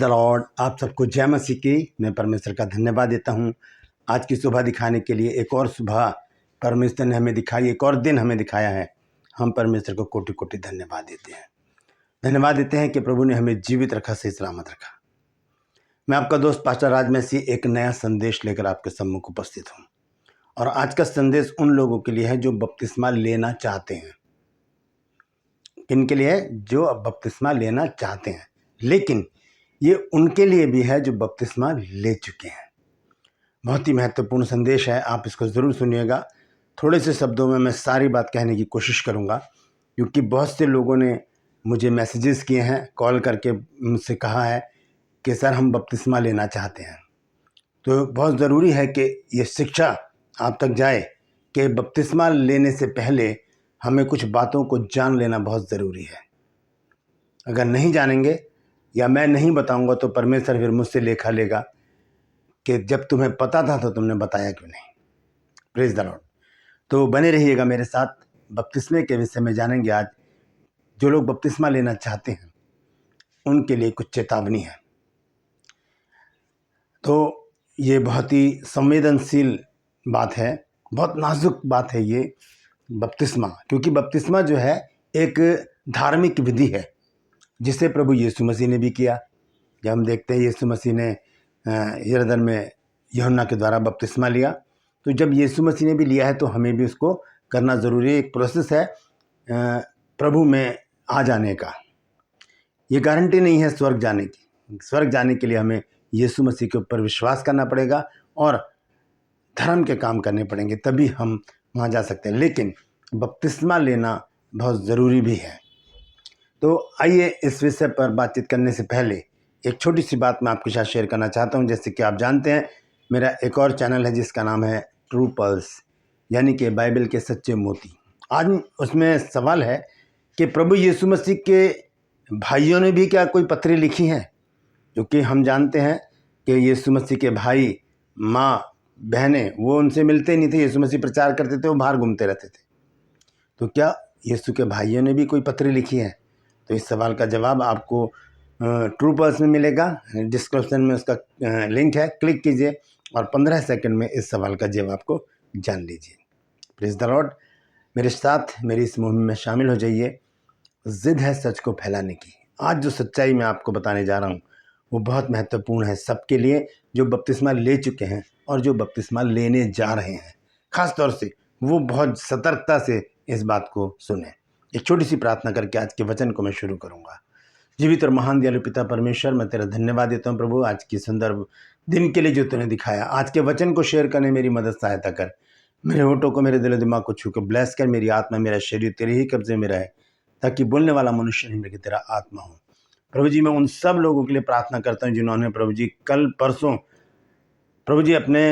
Praise the Lord. आप सबको जय मसीह की। मैं परमेश्वर का धन्यवाद देता हूँ आज की सुबह दिखाने के लिए। एक और सुबह परमेश्वर ने हमें दिखाई, एक और दिन हमें दिखाया है। हम परमेश्वर को कोटि कोटि धन्यवाद देते हैं। धन्यवाद देते हैं कि प्रभु ने हमें जीवित रखा, सही सलामत रखा। मैं आपका दोस्त पास्टर राज मसीह एक नया संदेश लेकर आपके सम्मुख उपस्थित हूँ। और आज का संदेश उन लोगों के लिए है जो बपतिस्मा लेना चाहते हैं। किन के लिए है? जो अब बपतिस्मा लेना चाहते हैं, लेकिन ये उनके लिए भी है जो बपतिस्मा ले चुके हैं। बहुत ही महत्वपूर्ण संदेश है, आप इसको ज़रूर सुनिएगा। थोड़े से शब्दों में मैं सारी बात कहने की कोशिश करूँगा, क्योंकि बहुत से लोगों ने मुझे मैसेजेस किए हैं, कॉल करके मुझसे कहा है कि सर हम बपतिस्मा लेना चाहते हैं। तो बहुत ज़रूरी है कि ये शिक्षा आप तक जाए कि बपतिस्मा लेने से पहले हमें कुछ बातों को जान लेना बहुत ज़रूरी है। अगर नहीं जानेंगे या मैं नहीं बताऊंगा तो परमेश्वर फिर मुझसे लेखा लेगा कि जब तुम्हें पता था तो तुमने बताया क्यों नहीं। Praise the Lord. तो बने रहिएगा मेरे साथ। बपतिस्मे के विषय में जानेंगे आज। जो लोग बपतिस्मा लेना चाहते हैं उनके लिए कुछ चेतावनी है। तो ये बहुत ही संवेदनशील बात है, बहुत नाजुक बात है ये बपतिस्मा, क्योंकि बपतिस्मा जो है एक धार्मिक विधि है जिसे प्रभु यीशु मसीह ने भी किया। जब हम देखते हैं यीशु मसीह ने यरदन में यूहन्ना के द्वारा बपतिस्मा लिया, तो जब यीशु मसीह ने भी लिया है तो हमें भी उसको करना ज़रूरी है। एक प्रोसेस है प्रभु में आ जाने का। ये गारंटी नहीं है स्वर्ग जाने की। स्वर्ग जाने के लिए हमें यीशु मसीह के ऊपर विश्वास करना पड़ेगा और धर्म के काम करने पड़ेंगे, तभी हम वहाँ जा सकते हैं। लेकिन बपतिस्मा लेना बहुत ज़रूरी भी है। तो आइए इस विषय पर बातचीत करने से पहले एक छोटी सी बात मैं आपके साथ शेयर करना चाहता हूं। जैसे कि आप जानते हैं मेरा एक और चैनल है जिसका नाम है ट्रू पल्स, यानी कि बाइबल के सच्चे मोती। आज उसमें सवाल है कि प्रभु यीशु मसीह के भाइयों ने भी क्या कोई पत्री लिखी हैं? क्योंकि हम जानते हैं कि यीशु मसीह के भाई, माँ, बहनें वो उनसे मिलते ही नहीं थे। यीशु मसीह प्रचार करते थे, वो बाहर घूमते रहते थे। तो क्या यीशु के भाइयों ने भी कोई पत्री लिखी है? तो इस सवाल का जवाब आपको ट्रू पल्स में मिलेगा। डिस्क्रिप्शन में उसका लिंक है, क्लिक कीजिए और 15 सेकंड में इस सवाल का जवाब को जान लीजिए। Praise the Lord. मेरे साथ मेरी इस मुहिम में शामिल हो जाइए। जिद है सच को फैलाने की। आज जो सच्चाई मैं आपको बताने जा रहा हूँ वो बहुत महत्वपूर्ण है सबके लिए, जो बपतिस्मा ले चुके हैं और जो बपतिस्मा लेने जा रहे हैं। खास तौर से वो बहुत सतर्कता से इस बात को सुने। एक छोटी सी प्रार्थना करके आज के वचन को मैं शुरू करूंगा। जीवित और महान दयालु पिता परमेश्वर, मैं तेरा धन्यवाद देता हूँ प्रभु आज की सुंदर दिन के लिए जो तूने दिखाया। आज के वचन को शेयर करने मेरी मदद सहायता कर। मेरे होठों को, मेरे दिल दिमाग को छू कर ब्लेस कर। मेरी आत्मा, मेरा शरीर तेरे ही कब्जे में रहे, ताकि बोलने वाला मनुष्य नहीं बल्कि तेरा आत्मा हो। प्रभु जी मैं उन सब लोगों के लिए प्रार्थना करता हूँ जिन्होंने प्रभु जी कल परसों प्रभु जी अपने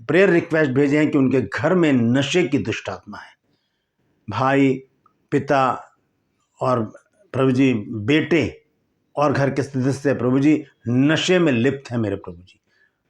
प्रेयर रिक्वेस्ट भेजे हैं कि उनके घर में नशे की दुष्ट आत्मा है। भाई, पिता और प्रभु जी बेटे और घर के सदस्य प्रभु जी नशे में लिप्त हैं मेरे प्रभु जी।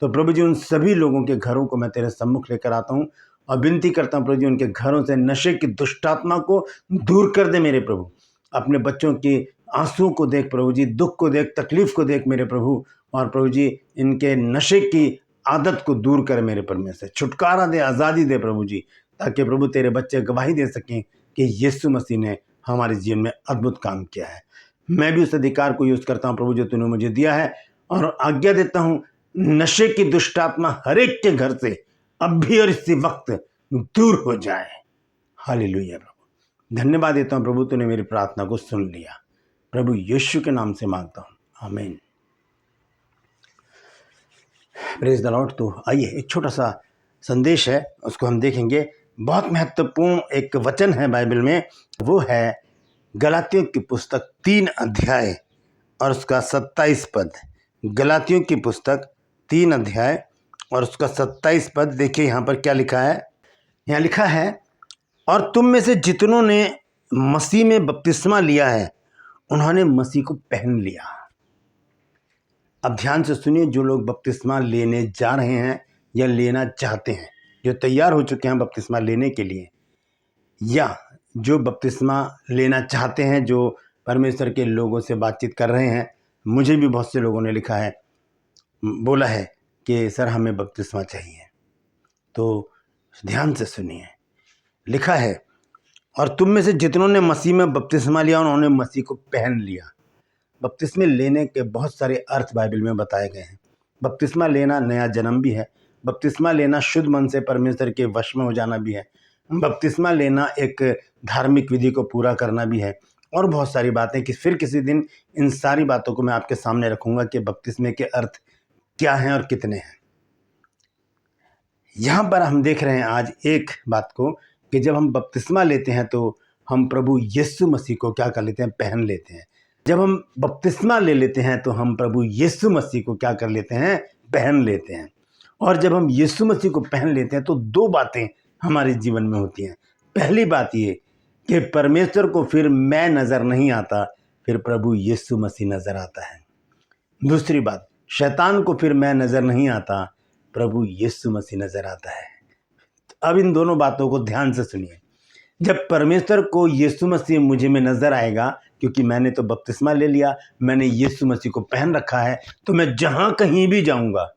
तो प्रभु जी उन सभी लोगों के घरों को मैं तेरे सम्मुख लेकर आता हूँ और विनती करता हूँ प्रभु जी उनके घरों से नशे की दुष्टात्मा को दूर कर दे मेरे प्रभु। अपने बच्चों की आंसू को देख प्रभु जी, दुख को देख, तकलीफ को देख मेरे प्रभु, और प्रभु जी इनके नशे की आदत को दूर कर मेरे परमेश्वर। छुटकारा दे, आज़ादी दे प्रभु जी, ताकि प्रभु तेरे बच्चे गवाही दे सकें कि यीशु मसीह ने हमारे जीवन में अद्भुत काम किया है। मैं भी उस अधिकार को यूज़ करता हूँ प्रभु जो तूने मुझे दिया है, और आज्ञा देता हूँ नशे की दुष्टात्मा हर एक के घर से अब भी और इसी वक्त दूर हो जाए। हालेलुया प्रभु। धन्यवाद देता हूँ प्रभु, तूने मेरी प्रार्थना को सुन लिया। प्रभु यीशु के नाम से मांगता हूँ, आमीन। Praise the Lord. तो आइए एक छोटा सा संदेश है, उसको हम देखेंगे। बहुत महत्वपूर्ण एक वचन है बाइबल में, वो है गलातियों की पुस्तक 3 अध्याय और उसका 27 पद। गलातियों की पुस्तक 3 अध्याय और उसका 27 पद। देखिए यहाँ पर क्या लिखा है। यहाँ लिखा है, और तुम में से जितनों ने मसीह में बपतिस्मा लिया है उन्होंने मसीह को पहन लिया। अब ध्यान से सुनिए, जो लोग बपतिस्मा लेने जा रहे हैं या लेना चाहते हैं, जो तैयार हो चुके हैं बपतिस्मा लेने के लिए, या जो बपतिस्मा लेना चाहते हैं, जो परमेश्वर के लोगों से बातचीत कर रहे हैं, मुझे भी बहुत से लोगों ने लिखा है, बोला है कि सर हमें बपतिस्मा चाहिए। तो ध्यान से सुनिए, लिखा है, और तुम में से जितनों ने मसीह में बपतिस्मा लिया उन्होंने मसीह को पहन लिया। बपतिस्मे लेने के बहुत सारे अर्थ बाइबल में बताए गए हैं। बपतिस्मा लेना नया जन्म भी है, बपतिस्मा लेना शुद्ध मन से परमेश्वर के वश में हो जाना भी है, बपतिस्मा लेना एक धार्मिक विधि को पूरा करना भी है, और बहुत सारी बातें कि फिर किसी दिन इन सारी बातों को मैं आपके सामने रखूंगा कि बपतिस्मे के अर्थ क्या हैं और कितने हैं। यहाँ पर हम देख रहे हैं आज एक बात को कि जब हम बपतिस्मा लेते हैं तो हम प्रभु यीशु मसीह को क्या कर लेते हैं, पहन लेते हैं। जब हम बपतिस्मा ले लेते हैं तो हम प्रभु यीशु मसीह को क्या कर लेते हैं, पहन लेते हैं। और जब हम यीशु मसीह को पहन लेते हैं तो दो बातें हमारे जीवन में होती हैं। पहली बात ये कि परमेश्वर को फिर मैं नज़र नहीं आता, फिर प्रभु यीशु मसीह नज़र आता है। दूसरी बात, शैतान को फिर मैं नज़र नहीं आता, प्रभु यीशु मसीह नज़र आता है। अब इन दोनों बातों को ध्यान से सुनिए। जब परमेश्वर को यीशु मसीह मुझे में नज़र आएगा, क्योंकि मैंने तो बपतिस्मा ले लिया, मैंने यीशु मसीह को पहन रखा है, तो मैं जहाँ कहीं भी जाऊँगा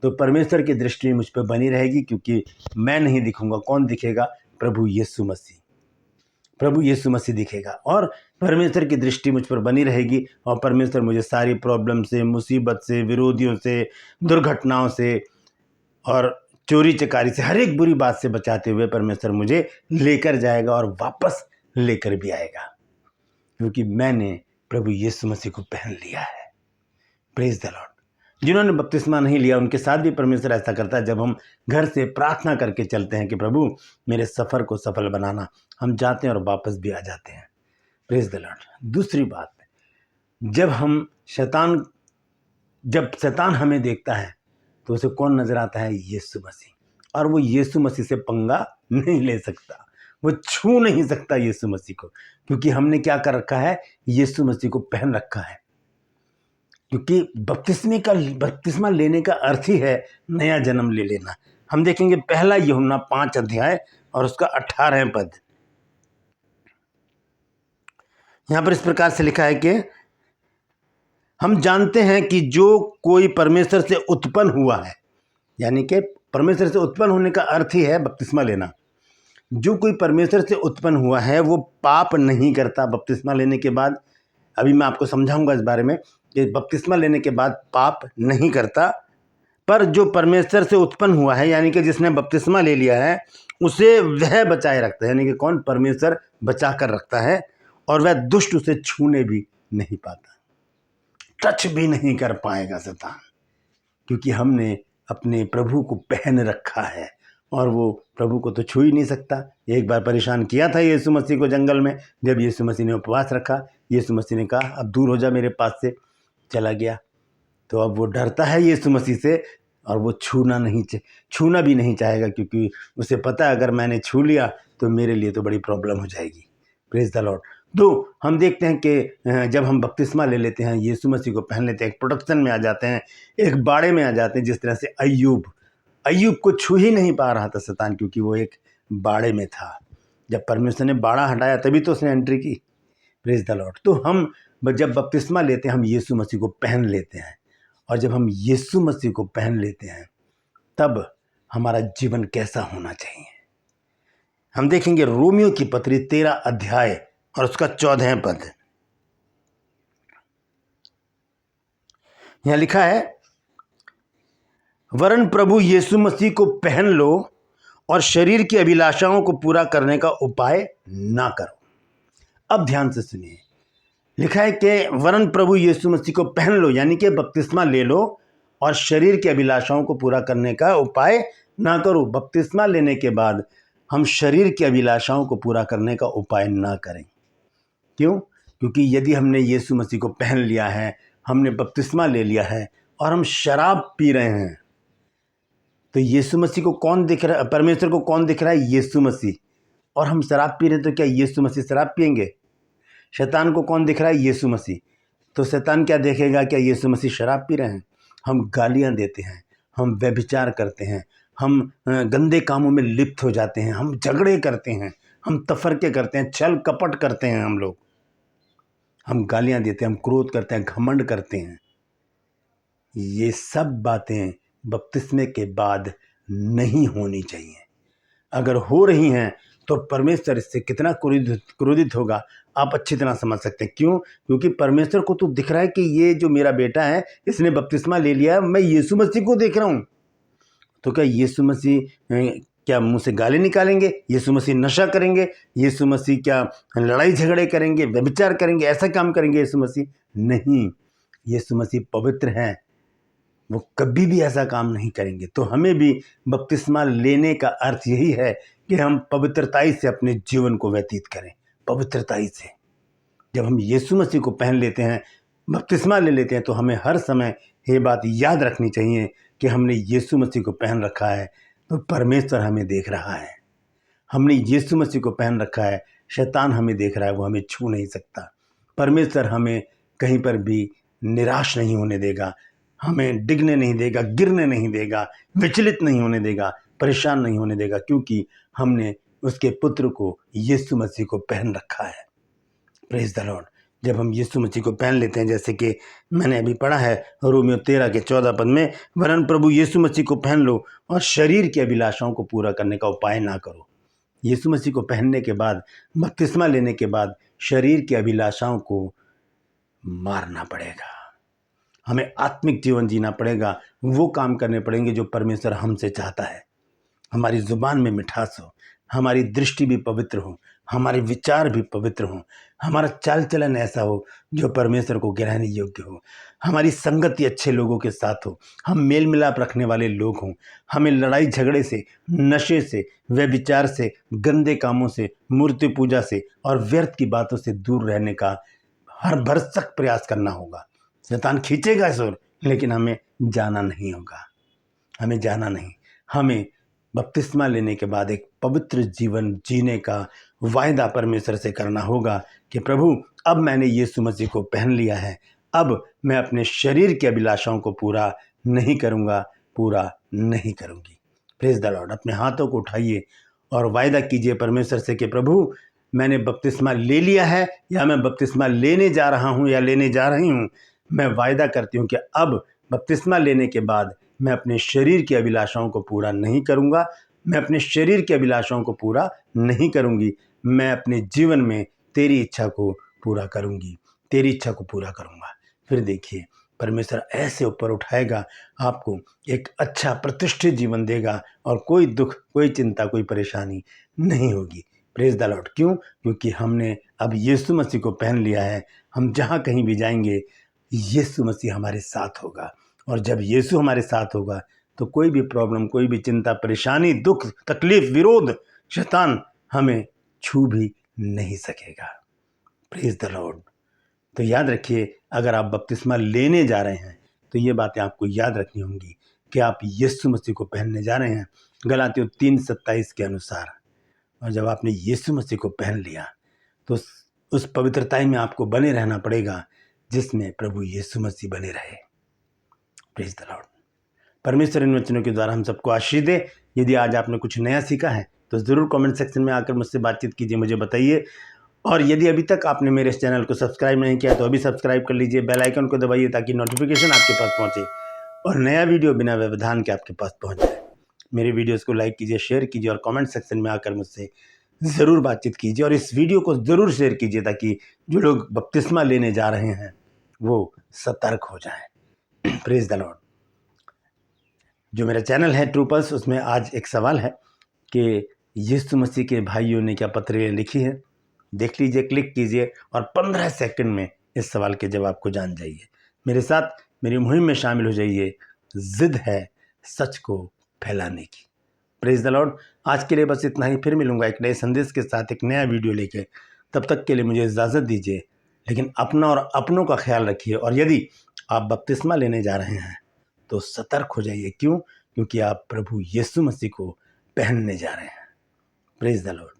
तो परमेश्वर की दृष्टि मुझ पर बनी रहेगी, क्योंकि मैं नहीं दिखूँगा। कौन दिखेगा? प्रभु यीशु मसीह। प्रभु यीशु मसीह दिखेगा और परमेश्वर की दृष्टि मुझ पर बनी रहेगी, और परमेश्वर मुझे सारी प्रॉब्लम से, मुसीबत से, विरोधियों से, दुर्घटनाओं से और चोरी चकारी से, हर एक बुरी बात से बचाते हुए परमेश्वर मुझे लेकर जाएगा और वापस लेकर भी आएगा, क्योंकि मैंने प्रभु यीशु मसीह को पहन लिया है। Praise the Lord. जिन्होंने बपतिस्मा नहीं लिया उनके साथ भी परमेश्वर ऐसा करता है। जब हम घर से प्रार्थना करके चलते हैं कि प्रभु मेरे सफ़र को सफल बनाना, हम जाते हैं और वापस भी आ जाते हैं। Praise the Lord. दूसरी बात, जब शैतान हमें देखता है तो उसे कौन नजर आता है? यीशु मसीह। और वो यीशु मसीह से पंगा नहीं ले सकता, वो छू नहीं सकता यीशु मसीह को, क्योंकि हमने क्या कर रखा है? यीशु मसीह को पहन रखा है। क्योंकि बपतिस्मा लेने का अर्थ ही है नया जन्म ले लेना। हम देखेंगे पहला यूहन्ना 5 अध्याय और उसका 18 पद। यहां पर इस प्रकार से लिखा है कि हम जानते हैं कि जो कोई परमेश्वर से उत्पन्न हुआ है, यानी कि परमेश्वर से उत्पन्न होने का अर्थ ही है बपतिस्मा लेना। जो कोई परमेश्वर से उत्पन्न हुआ है वो पाप नहीं करता। बपतिस्मा लेने के बाद, अभी मैं आपको समझाऊंगा इस बारे में कि बपतिस्मा लेने के बाद पाप नहीं करता, पर जो परमेश्वर से उत्पन्न हुआ है, यानी कि जिसने बपतिस्मा ले लिया है, उसे वह बचाए रखता है। यानी कि कौन? परमेश्वर बचा कर रखता है, और वह दुष्ट उसे छूने भी नहीं पाता, टच भी नहीं कर पाएगा शैतान, क्योंकि हमने अपने प्रभु को पहन रखा है और वो प्रभु को तो छू ही नहीं सकता। एक बार परेशान किया था यीशु मसीह को जंगल में, जब यीशु मसीह ने उपवास रखा, यीशु मसीह ने कहा अब दूर हो जा मेरे पास से, चला गया। तो अब वो डरता है यीशु मसीह से, और वो छूना भी नहीं चाहेगा, क्योंकि उसे पता है अगर मैंने छू लिया तो मेरे लिए तो बड़ी प्रॉब्लम हो जाएगी। Praise the Lord. तो हम देखते हैं कि जब हम बपतिस्मा ले लेते हैं, यीशु मसीह को पहन लेते हैं, एक प्रोटेक्शन में आ जाते हैं, एक बाड़े में आ जाते हैं। जिस तरह से अय्यूब को छू ही नहीं पा रहा था शैतान, क्योंकि वो एक बाड़े में था। जब परमेश्वर ने बाड़ा हटाया तभी तो उसने एंट्री की। Praise the Lord. तो हम जब बपतिस्मा लेते हैं हम यीशु मसीह को पहन लेते हैं, और जब हम यीशु मसीह को पहन लेते हैं तब हमारा जीवन कैसा होना चाहिए। हम देखेंगे रोमियो की पत्री 13 अध्याय और उसका 14 पद। यहां लिखा है, वरन प्रभु यीशु मसीह को पहन लो और शरीर की अभिलाषाओं को पूरा करने का उपाय ना करो। अब ध्यान से सुनिए, लिखा है कि वरन प्रभु यीशु मसीह को पहन लो, यानी कि बपतिस्मा ले लो और शरीर की अभिलाषाओं को पूरा करने का उपाय ना करो। बपतिस्मा लेने के बाद हम शरीर की अभिलाषाओं को पूरा करने का उपाय ना करें। क्यों? क्योंकि यदि हमने यीशु मसीह को पहन लिया है, हमने बपतिस्मा ले लिया है और हम शराब पी रहे हैं, तो यीशु मसीह को कौन दिख रहा है? परमेश्वर को कौन दिख रहा है? यीशु मसीह। और हम शराब पी रहे हैं, तो क्या यीशु मसीह शराब पिएंगे? शैतान को कौन दिख रहा है? यीशु मसीह। तो शैतान क्या देखेगा? क्या यीशु मसीह शराब पी रहे हैं? हम गालियां देते हैं, हम व्यभिचार करते हैं, हम गंदे कामों में लिप्त हो जाते हैं, हम झगड़े करते हैं, हम तफरके करते हैं, छल कपट करते हैं हम लोग। हम गालियां देते हैं, हम क्रोध करते हैं, घमंड करते हैं। ये सब बातें बपतिस्मे के बाद नहीं होनी चाहिए। अगर हो रही हैं तो परमेश्वर इससे कितना क्रोधित होगा आप अच्छी तरह समझ सकते हैं। क्यों? क्योंकि परमेश्वर को तो दिख रहा है कि ये जो मेरा बेटा है इसने बपतिस्मा ले लिया है, मैं यीशु मसीह को देख रहा हूँ। तो क्या यीशु मसीह क्या मुंह से गाली निकालेंगे? यीशु मसीह नशा करेंगे? यीशु मसीह क्या लड़ाई झगड़े करेंगे, व्यभिचार करेंगे, ऐसा काम करेंगे यीशु मसीह? नहीं, यीशु मसीह पवित्र हैं, वो कभी भी ऐसा काम नहीं करेंगे। तो हमें भी बपतिस्मा लेने का अर्थ यही है कि हम पवित्रताई से अपने जीवन को व्यतीत करें। पवित्रताई से जब हम यीशु मसीह को पहन लेते हैं, बपतिस्मा ले लेते हैं, तो हमें हर समय ये बात याद रखनी चाहिए कि हमने यीशु मसीह को पहन रखा है तो परमेश्वर हमें देख रहा है। हमने यीशु मसीह को पहन रखा है, शैतान हमें देख रहा है, वो हमें छू नहीं सकता। परमेश्वर हमें कहीं पर भी निराश नहीं होने देगा, हमें डिगने नहीं देगा, गिरने नहीं देगा, विचलित नहीं होने देगा, परेशान नहीं होने देगा, क्योंकि हमने उसके पुत्र को यीशु मसीह को पहन रखा है। Praise the Lord. जब हम यीशु मसीह को पहन लेते हैं, जैसे कि मैंने अभी पढ़ा है रोमियो 13 के 14 पद में, वरन प्रभु यीशु मसीह को पहन लो और शरीर की अभिलाषाओं को पूरा करने का उपाय ना करो। यीशु मसीह को पहनने के बाद, बपतिस्मा लेने के बाद शरीर की अभिलाषाओं को मारना पड़ेगा। हमें आत्मिक जीवन जीना पड़ेगा, वो काम करने पड़ेंगे जो परमेश्वर हमसे चाहता है। हमारी जुबान में मिठास हो, हमारी दृष्टि भी पवित्र हो, हमारे विचार भी पवित्र हों, हमारा चाल चलन ऐसा हो जो परमेश्वर को ग्रहण योग्य हो, हमारी संगति अच्छे लोगों के साथ हो, हम मेल मिलाप रखने वाले लोग हों, हमें लड़ाई झगड़े से, नशे से, व्यभिचार से, गंदे कामों से, मूर्ति पूजा से और व्यर्थ की बातों से दूर रहने का हर भरसक प्रयास करना होगा। शैतान खींचेगा इस ओर, लेकिन हमें जाना नहीं होगा, हमें जाना नहीं। हमें बपतिस्मा लेने के बाद एक पवित्र जीवन जीने का वायदा परमेश्वर से करना होगा कि प्रभु अब मैंने यीशु मसीह को पहन लिया है, अब मैं अपने शरीर की अभिलाषाओं को पूरा नहीं करूँगा, पूरा नहीं करूँगी। Praise the Lord. अपने हाथों को उठाइए और वायदा कीजिए परमेश्वर से कि प्रभु मैंने बपतिस्मा ले लिया है या मैं बपतिस्मा लेने जा रहा हूँ या लेने जा रही हूँ। मैं वायदा करती हूँ कि अब बपतिस्मा लेने के बाद मैं अपने शरीर की अभिलाषाओं को पूरा नहीं करूँगा, मैं अपने शरीर की अभिलाषाओं को पूरा नहीं करूँगी, मैं अपने जीवन में तेरी इच्छा को पूरा करूँगी, तेरी इच्छा को पूरा करूँगा। फिर देखिए परमेश्वर ऐसे ऊपर उठाएगा, आपको एक अच्छा प्रतिष्ठित जीवन देगा और कोई दुख, कोई चिंता, कोई परेशानी नहीं होगी। Praise the Lord. क्यों? क्योंकि हमने अब यीशु मसीह को पहन लिया है। हम जहाँ कहीं भी जाएंगे यीशु मसीह हमारे साथ होगा, और जब यीशु हमारे साथ होगा तो कोई भी प्रॉब्लम, कोई भी चिंता, परेशानी, दुख, तकलीफ, विरोध, शैतान हमें छू भी नहीं सकेगा। Praise the Lord. तो याद रखिए, अगर आप बपतिस्मा लेने जा रहे हैं तो ये बातें आपको याद रखनी होंगी कि आप यीशु मसीह को पहनने जा रहे हैं गलातियों 3:27 के अनुसार। और जब आपने यीशु मसीह को पहन लिया तो उस पवित्रताई में आपको बने रहना पड़ेगा जिसमें प्रभु यीशु मसीह बने रहे। Praise the Lord. परमेश्वर इन वचनों के द्वारा हम सबको आशीष दे। यदि आज आपने कुछ नया सीखा है तो ज़रूर कमेंट सेक्शन में आकर मुझसे बातचीत कीजिए, मुझे बताइए। और यदि अभी तक आपने मेरे इस चैनल को सब्सक्राइब नहीं किया तो अभी सब्सक्राइब कर लीजिए, बेल आइकन को दबाइए ताकि नोटिफिकेशन आपके पास पहुंचे और नया वीडियो बिना व्यवधान के आपके पास पहुंच जाए। मेरे वीडियोस को लाइक कीजिए, शेयर कीजिए और कमेंट सेक्शन में आकर मुझसे ज़रूर बातचीत कीजिए और इस वीडियो को ज़रूर शेयर कीजिए ताकि जो लोग बपतिस्मा लेने जा रहे हैं वो सतर्क हो जाएं। Praise the Lord. जो मेरा चैनल है ट्रू पल्स, उसमें आज एक सवाल है कि यीशु मसीह के भाइयों ने क्या पत्रें लिखी है। देख लीजिए, क्लिक कीजिए और 15 सेकंड में इस सवाल के जवाब को जान जाइए। मेरे साथ मेरी मुहिम में शामिल हो जाइए। जिद है सच को फैलाने की। Praise the Lord. आज के लिए बस इतना ही। फिर मिलूंगा एक नए संदेश के साथ, एक नया वीडियो लेके। तब तक के लिए मुझे इजाज़त दीजिए, लेकिन अपना और अपनों का ख्याल रखिए। और यदि आप बपतिस्मा लेने जा रहे हैं तो सतर्क हो जाइए। क्यों? क्योंकि आप प्रभु यीशु मसीह को पहनने जा रहे हैं। Praise the Lord.